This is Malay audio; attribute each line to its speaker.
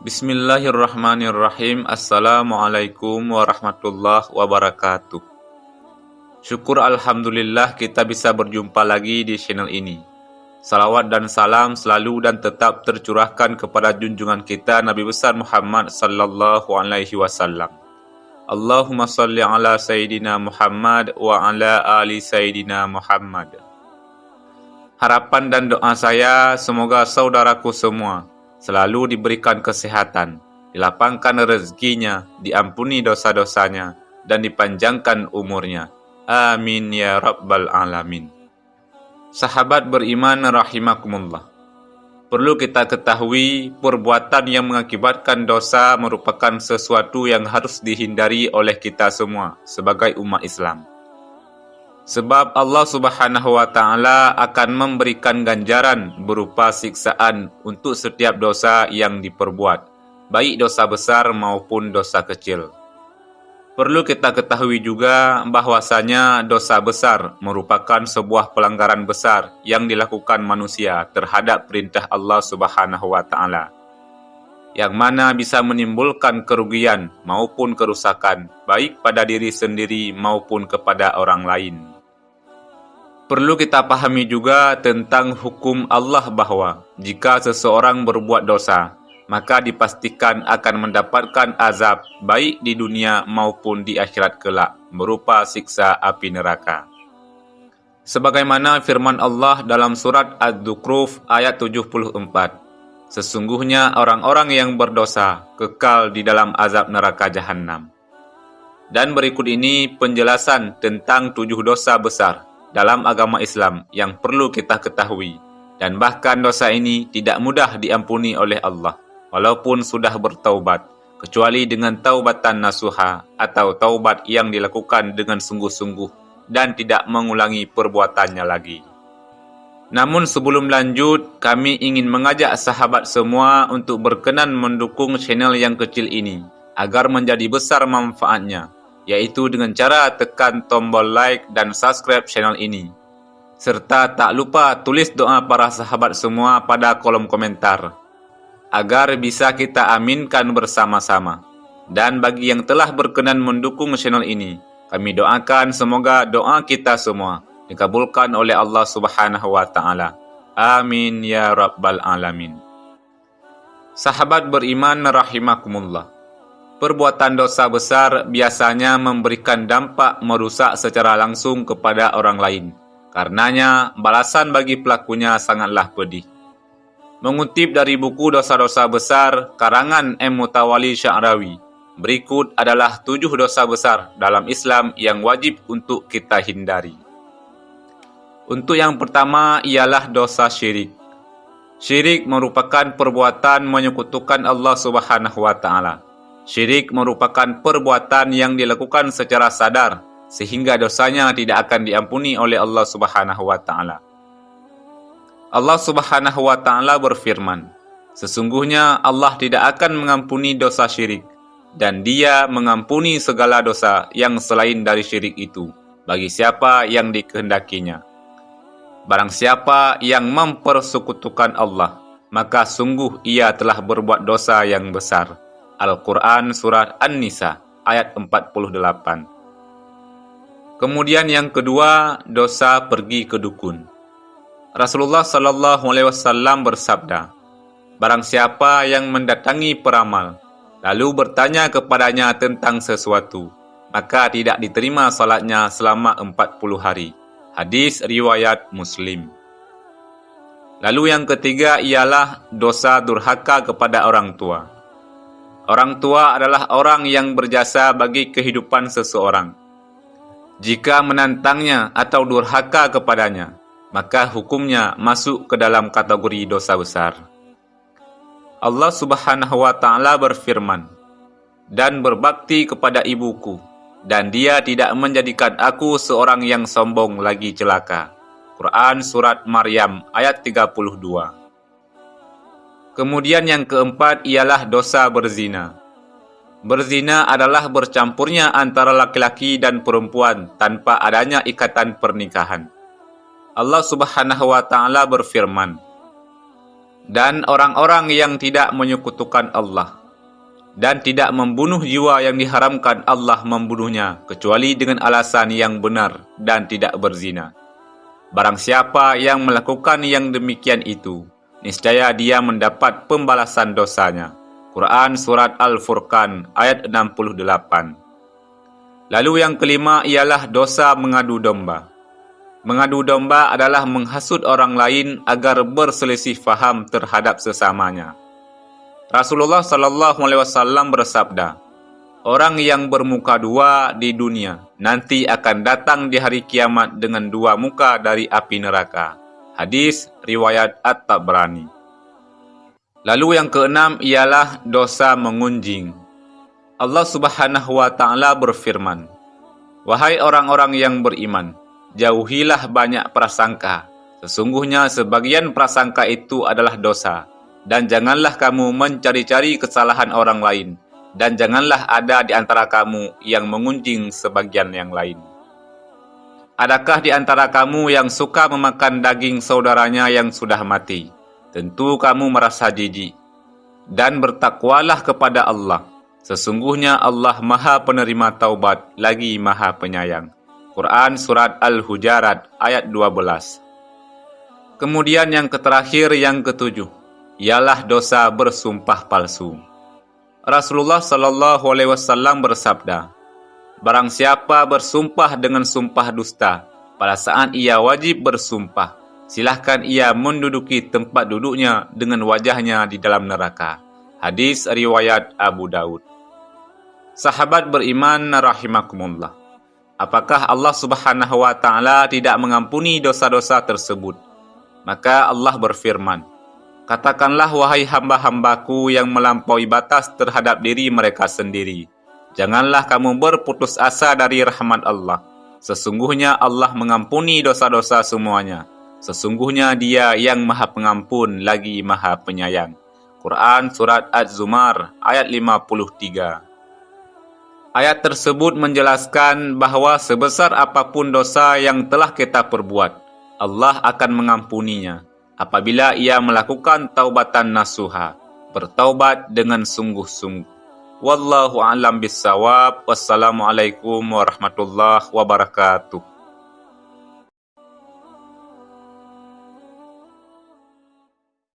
Speaker 1: Bismillahirrahmanirrahim. Assalamualaikum warahmatullahi wabarakatuh. Syukur alhamdulillah kita bisa berjumpa lagi di channel ini. Salawat dan salam selalu dan tetap tercurahkan kepada junjungan kita Nabi besar Muhammad sallallahu alaihi wasallam. Allahumma salli ala Sayyidina Muhammad wa ala ali Sayyidina Muhammad. Harapan dan doa saya semoga saudaraku semua selalu diberikan kesehatan, dilapangkan rezekinya, diampuni dosa-dosanya, dan dipanjangkan umurnya. Amin ya rabbal alamin. Sahabat beriman rahimakumullah. Perlu kita ketahui, perbuatan yang mengakibatkan dosa merupakan sesuatu yang harus dihindari oleh kita semua sebagai umat Islam. Sebab Allah Subhanahu wa Ta'ala akan memberikan ganjaran berupa siksaan untuk setiap dosa yang diperbuat, baik dosa besar maupun dosa kecil. Perlu kita ketahui juga bahwasanya dosa besar merupakan sebuah pelanggaran besar yang dilakukan manusia terhadap perintah Allah Subhanahu wa Ta'ala, yang mana bisa menimbulkan kerugian maupun kerusakan baik pada diri sendiri maupun kepada orang lain. Perlu kita pahami juga tentang hukum Allah bahwa jika seseorang berbuat dosa, maka dipastikan akan mendapatkan azab baik di dunia maupun di akhirat kelak berupa siksa api neraka. Sebagaimana firman Allah dalam surat Ad-Dukhruf ayat 74, sesungguhnya orang-orang yang berdosa kekal di dalam azab neraka jahanam. Dan berikut ini penjelasan tentang 7 dosa besar dalam agama Islam yang perlu kita ketahui, dan bahkan dosa ini tidak mudah diampuni oleh Allah walaupun sudah bertaubat, kecuali dengan taubatan nasuha atau taubat yang dilakukan dengan sungguh-sungguh dan tidak mengulangi perbuatannya lagi. Namun sebelum lanjut, kami ingin mengajak sahabat semua untuk berkenan mendukung channel yang kecil ini agar menjadi besar manfaatnya, yaitu dengan cara tekan tombol like dan subscribe channel ini. Serta tak lupa tulis doa para sahabat semua pada kolom komentar, agar bisa kita aminkan bersama-sama. Dan bagi yang telah berkenan mendukung channel ini, kami doakan semoga doa kita semua dikabulkan oleh Allah Subhanahu wa Ta'ala. Amin ya rabbal alamin. Sahabat beriman rahimakumullah. Perbuatan dosa besar biasanya memberikan dampak merusak secara langsung kepada orang lain. Karenanya, balasan bagi pelakunya sangatlah pedih. Mengutip dari buku Dosa-Dosa Besar karangan M. Mutawalli Sya'rawi, berikut adalah 7 dosa besar dalam Islam yang wajib untuk kita hindari. Untuk yang pertama ialah dosa syirik. Syirik merupakan perbuatan menyekutukan Allah Subhanahu wa Ta'ala. Syirik merupakan perbuatan yang dilakukan secara sadar sehingga dosanya tidak akan diampuni oleh Allah Subhanahu wa Ta'ala. Allah Subhanahu wa Ta'ala berfirman, sesungguhnya Allah tidak akan mengampuni dosa syirik, dan Dia mengampuni segala dosa yang selain dari syirik itu bagi siapa yang dikehendakinya. Barang siapa yang mempersekutukan Allah, maka sungguh ia telah berbuat dosa yang besar. Al-Quran Surat An-Nisa ayat 48. Kemudian yang kedua, dosa pergi ke dukun. Rasulullah sallallahu alaihi wasallam bersabda, barang siapa yang mendatangi peramal lalu bertanya kepadanya tentang sesuatu, maka tidak diterima salatnya selama 40 hari. Hadis riwayat Muslim. Lalu yang ketiga ialah dosa durhaka kepada orang tua. Orang tua adalah orang yang berjasa bagi kehidupan seseorang. Jika menantangnya atau durhaka kepadanya, maka hukumnya masuk ke dalam kategori dosa besar. Allah Subhanahu wa Ta'ala berfirman, dan berbakti kepada ibuku, dan dia tidak menjadikan aku seorang yang sombong lagi celaka. Quran Surat Maryam ayat 32. Kemudian yang keempat ialah dosa berzina. Berzina adalah bercampurnya antara laki-laki dan perempuan tanpa adanya ikatan pernikahan. Allah Subhanahu wa Ta'ala berfirman, "Dan orang-orang yang tidak menyekutukan Allah dan tidak membunuh jiwa yang diharamkan Allah membunuhnya kecuali dengan alasan yang benar dan tidak berzina. Barang siapa yang melakukan yang demikian itu, niscaya dia mendapat pembalasan dosanya." Quran Surat Al-Furqan ayat 68. Lalu yang kelima ialah dosa mengadu domba. Mengadu domba adalah menghasut orang lain agar berselisih faham terhadap sesamanya. Rasulullah SAW bersabda, "Orang yang bermuka dua di dunia nanti akan datang di hari kiamat dengan dua muka dari api neraka." Hadis riwayat At-Tabrani. Lalu yang keenam ialah dosa mengunjing. Allah Subhanahu wa Ta'ala berfirman, "Wahai orang-orang yang beriman, jauhilah banyak prasangka. Sesungguhnya sebagian prasangka itu adalah dosa. Dan janganlah kamu mencari-cari kesalahan orang lain. Dan janganlah ada di antara kamu yang mengunjing sebagian yang lain. Adakah di antara kamu yang suka memakan daging saudaranya yang sudah mati? Tentu kamu merasa jijik. Dan bertakwalah kepada Allah. Sesungguhnya Allah Maha Penerima Taubat lagi Maha Penyayang." Quran Surat Al-Hujarat ayat 12. Kemudian yang terakhir, yang ketujuh, ialah dosa bersumpah palsu. Rasulullah SAW bersabda, "Barang siapa bersumpah dengan sumpah dusta pada saat ia wajib bersumpah, silahkan ia menduduki tempat duduknya dengan wajahnya di dalam neraka." Hadis riwayat Abu Daud. Sahabat beriman rahimakumullah, apakah Allah Subhanahu wa Ta'ala tidak mengampuni dosa-dosa tersebut? Maka Allah berfirman, "Katakanlah wahai hamba-hambaku yang melampaui batas terhadap diri mereka sendiri, janganlah kamu berputus asa dari rahmat Allah. Sesungguhnya Allah mengampuni dosa-dosa semuanya. Sesungguhnya Dia yang Maha Pengampun lagi Maha Penyayang." Quran Surat Az-Zumar ayat 53. Ayat tersebut menjelaskan bahawa sebesar apapun dosa yang telah kita perbuat, Allah akan mengampuninya apabila ia melakukan taubatan nasuha, bertaubat dengan sungguh-sungguh. Wallahu a'lam bissawab. Wassalamualaikum warahmatullahi wabarakatuh.